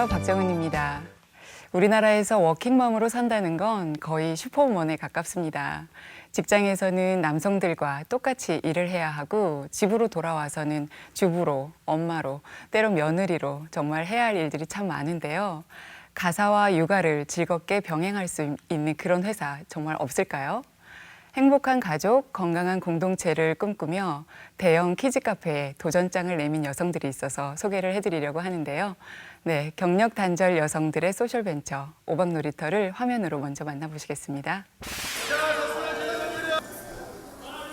안녕하세요. 박정은입니다. 우리나라에서 워킹맘으로 산다는 건 거의 슈퍼우먼에 가깝습니다. 직장에서는 남성들과 똑같이 일을 해야 하고 집으로 돌아와서는 주부로, 엄마로, 때론 며느리로 정말 해야 할 일들이 참 많은데요. 가사와 육아를 즐겁게 병행할 수 있는 그런 회사 정말 없을까요? 행복한 가족, 건강한 공동체를 꿈꾸며 대형 키즈카페에 도전장을 내민 여성들이 있어서 소개를 해드리려고 하는데요. 네, 경력 단절 여성들의 소셜벤처 오박놀이터를 화면으로 먼저 만나보시겠습니다.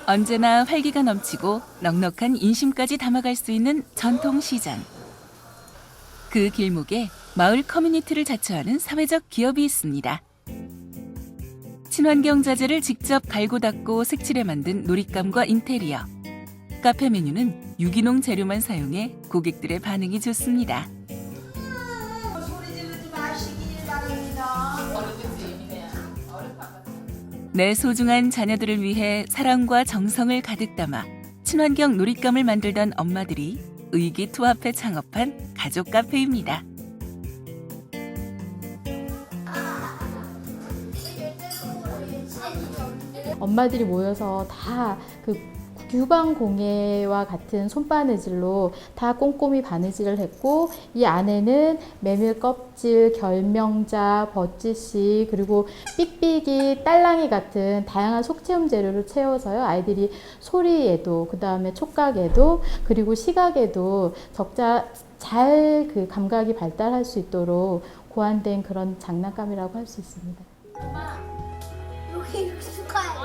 언제나 활기가 넘치고 넉넉한 인심까지 담아갈 수 있는 전통시장. 그 길목에 마을 커뮤니티를 자처하는 사회적 기업이 있습니다. 친환경 자재를 직접 갈고 닦고 색칠해 만든 놀잇감과 인테리어. 카페 메뉴는 유기농 재료만 사용해 고객들의 반응이 좋습니다. 소리 지르지 마시길 바랍니다. 내 소중한 자녀들을 위해 사랑과 정성을 가득 담아 친환경 놀잇감을 만들던 엄마들이 의기투합해 창업한 가족 카페입니다. 엄마들이 모여서 다 그 규방 공예와 같은 손바느질로 다 꼼꼼히 바느질을 했고, 이 안에는 메밀 껍질, 결명자, 버찌씨, 그리고 삑삑이, 딸랑이 같은 다양한 속체험 재료를 채워서요, 아이들이 소리에도, 그 다음에 촉각에도, 그리고 시각에도 적자 잘 그 감각이 발달할 수 있도록 고안된 그런 장난감이라고 할 수 있습니다. 여기 축하해.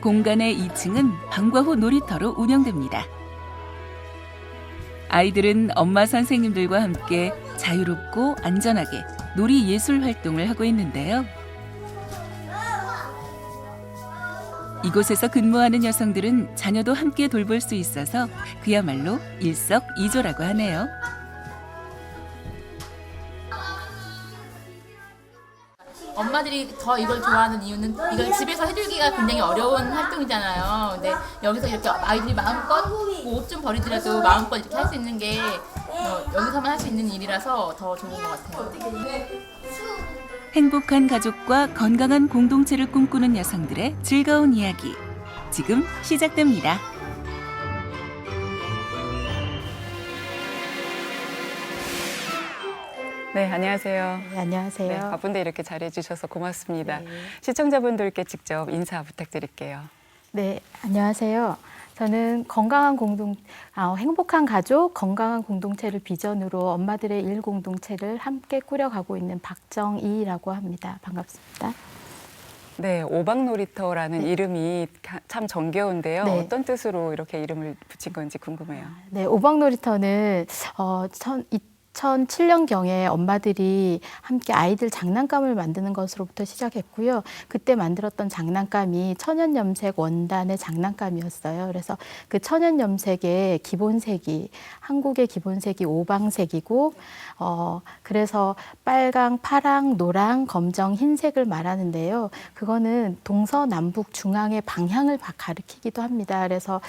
공간의 2층은 방과 후 놀이터로 운영됩니다. 아이들은 엄마 선생님들과 함께 자유롭고 안전하게 놀이 예술 활동을 하고 있는데요. 이곳에서 근무하는 여성들은 자녀도 함께 돌볼 수 있어서 그야말로 일석이조라고 하네요. 엄마들이 더 이걸 좋아하는 이유는 이걸 집에서 해주기가 굉장히 어려운 활동이잖아요. 근데 여기서 이렇게 아이들이 마음껏 옷 좀 버리더라도 마음껏 이렇게 할 수 있는 게 여기서만 할 수 있는 일이라서 더 좋은 것 같아요. 행복한 가족과 건강한 공동체를 꿈꾸는 여성들의 즐거운 이야기. 지금 시작됩니다. 네, 안녕하세요. 네, 안녕하세요. 네, 바쁜데 이렇게 잘해주셔서 고맙습니다. 네. 시청자분들께 직접 인사 부탁드릴게요. 네, 안녕하세요. 저는 행복한 가족, 건강한 공동체를 비전으로 엄마들의 일 공동체를 함께 꾸려가고 있는 박정희라고 합니다. 반갑습니다. 네, 오박놀이터라는 이름이 참 정겨운데요. 네. 어떤 뜻으로 이렇게 이름을 붙인 건지 궁금해요. 네, 오박놀이터는 2007년경에 엄마들이 함께 아이들 장난감을 만드는 것으로부터 시작했고요. 그때 만들었던 장난감이 천연염색 원단의 장난감이었어요. 그래서 그 천연염색의 기본색이, 한국의 기본색이 오방색이고, 그래서 빨강, 파랑, 노랑, 검정, 흰색을 말하는데요. 그거는 동서남북 중앙의 방향을 가리키기도 합니다. 그래서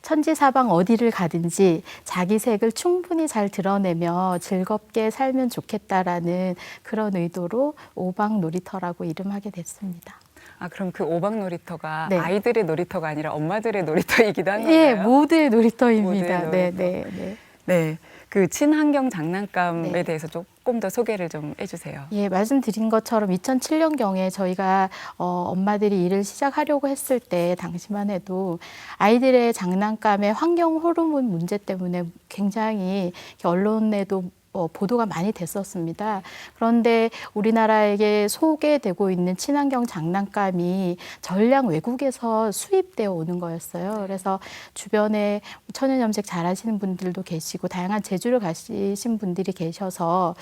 천지사방 어디를 가든지 자기 색을 충분히 잘 드러내며 즐겁게 살면 좋겠다라는 그런 의도로 오박놀이터라고 이름하게 됐습니다. 아, 그럼 그 오박놀이터가 네. 아이들의 놀이터가 아니라 엄마들의 놀이터이기도 한 건가요? 예, 모두의 놀이터입니다. 모두의 놀이터. 네. 네, 그 친환경 장난감에 네. 대해서 조금 더 소개를 좀 해주세요. 예, 말씀드린 것처럼 2007년경에 저희가 엄마들이 일을 시작하려고 했을 때 당시만 해도 아이들의 장난감의 환경 호르몬 문제 때문에 굉장히 언론에도 보도가 많이 됐었습니다. 그런데 우리나라에게 소개되고 있는 친환경 장난감이 전량 외국에서 수입되어 오는 거였어요. 그래서 주변에 천연염색 잘하시는 분들도 계시고 다양한 재주를 가지신 분들이 계셔서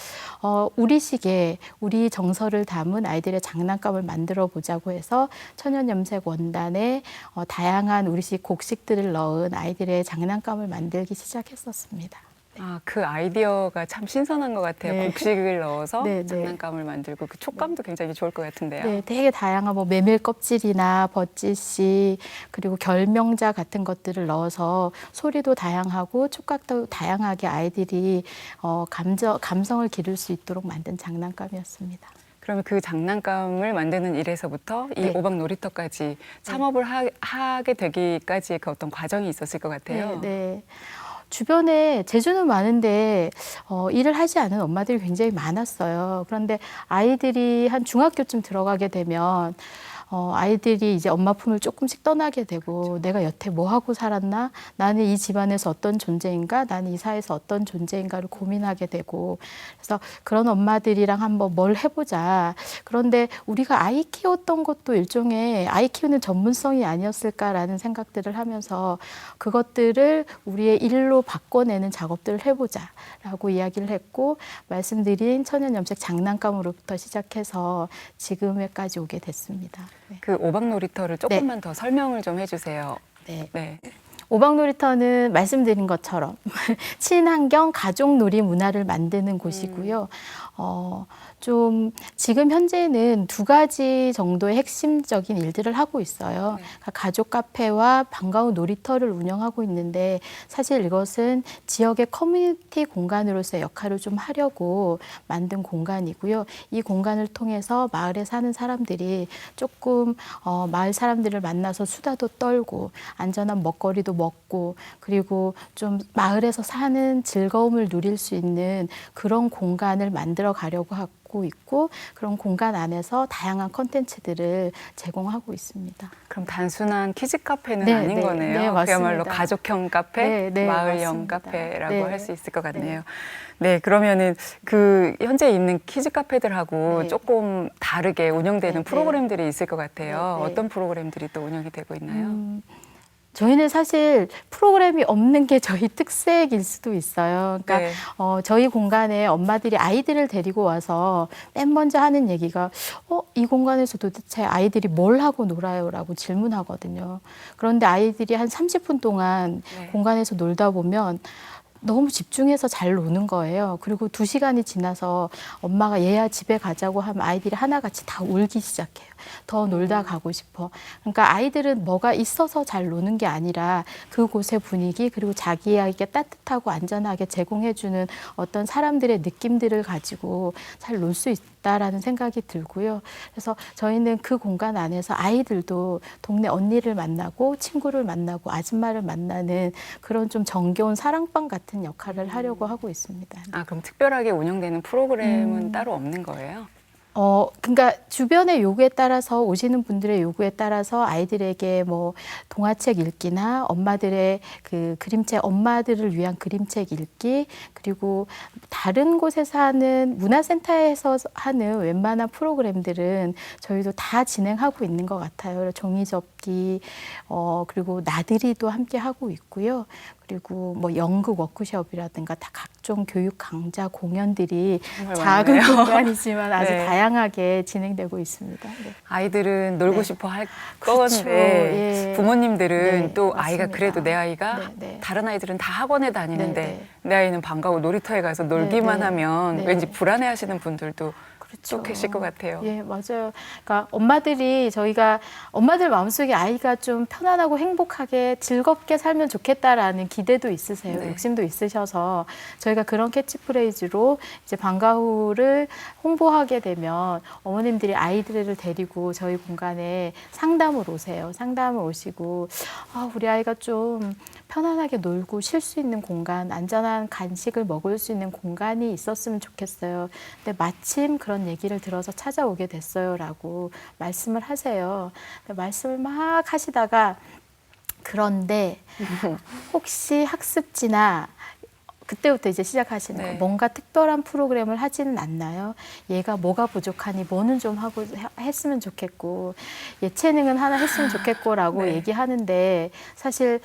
우리식의 우리 정서를 담은 아이들의 장난감을 만들어 보자고 해서 천연염색 원단에 다양한 우리식 곡식들을 넣은 아이들의 장난감을 만들기 시작했었습니다. 아, 그 아이디어가 참 신선한 것 같아요. 네. 곡식을 넣어서 네, 네. 장난감을 만들고 그 촉감도 굉장히 좋을 것 같은데요. 네, 되게 다양한 뭐 메밀 껍질이나 버찌씨 그리고 결명자 같은 것들을 넣어서 소리도 다양하고 촉각도 다양하게 아이들이 감성을 기를 수 있도록 만든 장난감이었습니다. 그러면 그 장난감을 만드는 일에서부터 이 네. 오박 놀이터까지 창업을 하게 되기까지의 그 어떤 과정이 있었을 것 같아요. 네, 네. 주변에 제주는 많은데 일을 하지 않은 엄마들이 굉장히 많았어요. 그런데 아이들이 한 중학교쯤 들어가게 되면 아이들이 이제 엄마 품을 조금씩 떠나게 되고 내가 여태 뭐 하고 살았나? 나는 이 집안에서 어떤 존재인가? 나는 이 사회에서 어떤 존재인가를 고민하게 되고 그래서 그런 엄마들이랑 한번 뭘 해보자. 그런데 우리가 아이 키웠던 것도 일종의 아이 키우는 전문성이 아니었을까라는 생각들을 하면서 그것들을 우리의 일로 바꿔내는 작업들을 해보자라고 이야기를 했고 말씀드린 천연염색 장난감으로부터 시작해서 지금에까지 오게 됐습니다. 네. 그 오박 놀이터를 조금만 더 설명을 좀 해주세요. 네. 네. 오박놀이터는 말씀드린 것처럼 친환경 가족놀이 문화를 만드는 곳이고요. 좀 지금 현재는 두 가지 정도의 핵심적인 일들을 하고 있어요. 네. 그러니까 가족 카페와 반가운 놀이터를 운영하고 있는데 사실 이것은 지역의 커뮤니티 공간으로서의 역할을 좀 하려고 만든 공간이고요. 이 공간을 통해서 마을에 사는 사람들이 조금 마을 사람들을 만나서 수다도 떨고 안전한 먹거리도 먹고 그리고 좀 마을에서 사는 즐거움을 누릴 수 있는 그런 공간을 만들어 가려고 하고 있고 그런 공간 안에서 다양한 컨텐츠들을 제공하고 있습니다. 그럼 단순한 키즈 카페는 네, 아닌 네, 거네요. 네, 맞습니다. 그야말로 가족형 카페, 네, 네, 마을형 맞습니다. 카페라고 네. 할 수 있을 것 같네요. 네, 그러면은 그 현재 있는 키즈 카페들하고 네. 조금 다르게 운영되는 네, 네. 프로그램들이 있을 것 같아요. 네, 네. 어떤 프로그램들이 또 운영이 되고 있나요? 저희는 사실 프로그램이 없는 게 저희 특색일 수도 있어요. 그러니까 네. 저희 공간에 엄마들이 아이들을 데리고 와서 맨 먼저 하는 얘기가 이 공간에서 도대체 아이들이 뭘 하고 놀아요라고 질문하거든요. 그런데 아이들이 한 30분 동안 네. 공간에서 놀다 보면 너무 집중해서 잘 노는 거예요. 그리고 2시간이 지나서 엄마가 얘야 집에 가자고 하면 아이들이 하나같이 다 울기 시작해요. 더 놀다 가고 싶어. 그러니까 아이들은 뭐가 있어서 잘 노는 게 아니라 그곳의 분위기 그리고 자기에게 따뜻하고 안전하게 제공해주는 어떤 사람들의 느낌들을 가지고 잘 놀 수 있다라는 생각이 들고요. 그래서 저희는 그 공간 안에서 아이들도 동네 언니를 만나고 친구를 만나고 아줌마를 만나는 그런 좀 정겨운 사랑방 같은 역할을 하려고 하고 있습니다. 아, 그럼 특별하게 운영되는 프로그램은 따로 없는 거예요? 그러니까 주변의 요구에 따라서 오시는 분들의 요구에 따라서 아이들에게 뭐 동화책 읽기나 엄마들의 그 그림책, 엄마들을 위한 그림책 읽기, 그리고 다른 곳에서 하는 문화센터에서 하는 웬만한 프로그램들은 저희도 다 진행하고 있는 것 같아요. 종이 접기, 그리고 나들이도 함께 하고 있고요. 그리고 뭐 연극 워크숍이라든가 다 각종 교육 강좌 공연들이 정말 작은 많네요. 공간이지만 아주 네. 다양하게 진행되고 있습니다. 네. 아이들은 놀고 네. 싶어 할 그렇죠. 건데 예. 부모님들은 네, 또 맞습니다. 아이가 그래도 내 아이가 네, 네. 다른 아이들은 다 학원에 다니는데 네, 네. 내 아이는 방과후 놀이터에 가서 놀기만 네. 하면 네. 왠지 불안해하시는 분들도 그렇죠. 또 계실 것 같아요. 예, 맞아요. 그러니까 저희가 엄마들 마음속에 아이가 좀 편안하고 행복하게 즐겁게 살면 좋겠다라는 기대도 있으세요. 네. 욕심도 있으셔서 저희가 그런 캐치프레이즈로 이제 방과후를 홍보하게 되면 어머님들이 아이들을 데리고 저희 공간에 상담을 오세요. 상담을 오시고 우리 아이가 좀 편안하게 놀고 쉴 수 있는 공간, 안전한 간식을 먹을 수 있는 공간이 있었으면 좋겠어요. 근데 마침 그런 얘기를 들어서 찾아오게 됐어요라고 말씀을 하세요. 말씀을 막 하시다가 그런데 혹시 학습지나 그때부터 이제 시작하시는 네. 거 뭔가 특별한 프로그램을 하지는 않나요? 얘가 뭐가 부족하니 뭐는 좀 하고 했으면 좋겠고 예체능은 하나 했으면 좋겠고라고 네. 얘기하는데 사실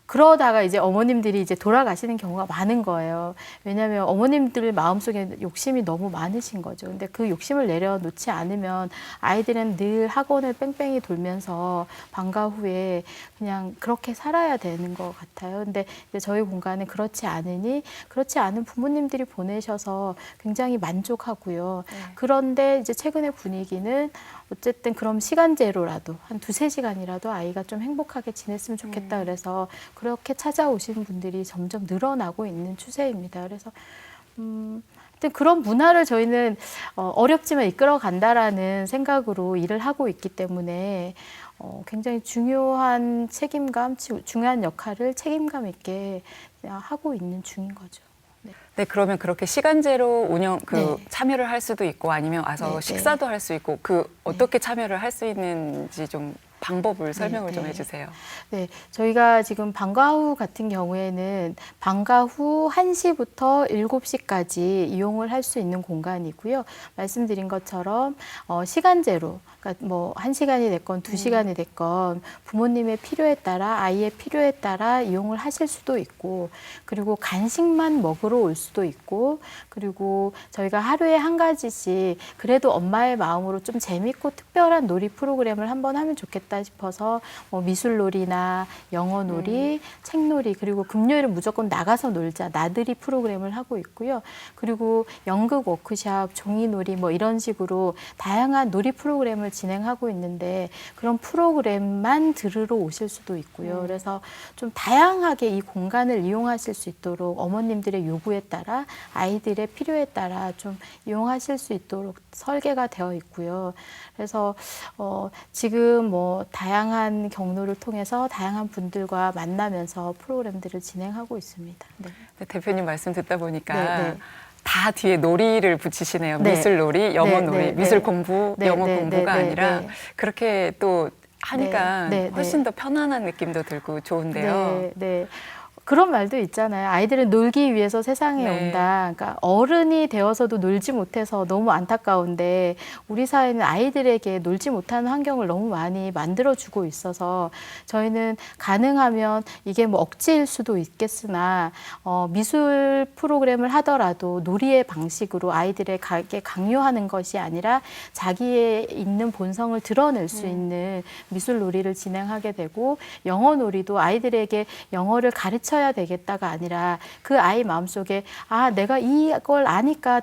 그러다가 이제 어머님들이 이제 돌아가시는 경우가 많은 거예요. 왜냐하면 어머님들 마음속에 욕심이 너무 많으신 거죠. 근데 그 욕심을 내려놓지 않으면 아이들은 늘 학원을 뺑뺑이 돌면서 방과 후에 그냥 그렇게 살아야 되는 것 같아요. 근데 이제 저희 공간은 그렇지 않으니 그렇지 않은 부모님들이 보내셔서 굉장히 만족하고요. 그런데 이제 최근의 분위기는 어쨌든 그럼 시간제로라도 한 2-3시간이라도 아이가 좀 행복하게 지냈으면 좋겠다 그래서 그렇게 찾아오시는 분들이 점점 늘어나고 있는 추세입니다. 그래서 하여튼 그런 문화를 저희는 어렵지만 이끌어 간다라는 생각으로 일을 하고 있기 때문에 굉장히 중요한 책임감, 중요한 역할을 책임감 있게 하고 있는 중인 거죠. 네, 그러면 그렇게 시간제로 네. 참여를 할 수도 있고 아니면 와서 네, 식사도 할 수 있고 어떻게 참여를 할 수 있는지 좀 방법을 설명을 좀 해주세요. 네, 저희가 지금 방과 후 같은 경우에는 방과 후 1시부터 7시까지 이용을 할 수 있는 공간이고요. 말씀드린 것처럼 시간제로, 그러니까 뭐 1시간이 됐건 2시간이 됐건 부모님의 필요에 따라 아이의 필요에 따라 이용을 하실 수도 있고 그리고 간식만 먹으러 올 수도 있고 그리고 저희가 하루에 한 가지씩 그래도 엄마의 마음으로 좀 재밌고 특별한 놀이 프로그램을 한번 하면 좋겠다 싶어서 뭐 미술놀이나 영어놀이, 책놀이 그리고 금요일은 무조건 나가서 놀자 나들이 프로그램을 하고 있고요. 그리고 연극 워크샵, 종이놀이 뭐 이런 식으로 다양한 놀이 프로그램을 진행하고 있는데 그런 프로그램만 들으러 오실 수도 있고요. 그래서 좀 다양하게 이 공간을 이용하실 수 있도록 어머님들의 요구에 따라 아이들의 필요에 따라 좀 이용하실 수 있도록 설계가 되어 있고요. 그래서 지금 뭐 다양한 경로를 통해서 다양한 분들과 만나면서 프로그램들을 진행하고 있습니다. 네. 네, 대표님 말씀 듣다 보니까 네, 네. 다 뒤에 놀이를 붙이시네요. 네. 미술놀이, 영어놀이, 네, 네, 미술 네. 공부, 네, 영어 네, 공부가 네, 네, 아니라 네. 그렇게 또 하니까 네, 네, 훨씬 네. 더 편안한 느낌도 들고 좋은데요. 네, 네. 그런 말도 있잖아요. 아이들은 놀기 위해서 세상에 네. 온다. 그러니까 어른이 되어서도 놀지 못해서 너무 안타까운데 우리 사회는 아이들에게 놀지 못하는 환경을 너무 많이 만들어주고 있어서 저희는 가능하면 이게 뭐 억지일 수도 있겠으나 미술 프로그램을 하더라도 놀이의 방식으로 아이들에게 강요하는 것이 아니라 자기의 있는 본성을 드러낼 수 있는 미술 놀이를 진행하게 되고 영어 놀이도 아이들에게 영어를 가르쳐야 되겠다가 아니라 그 아이 마음속에 아 내가 이걸 아니까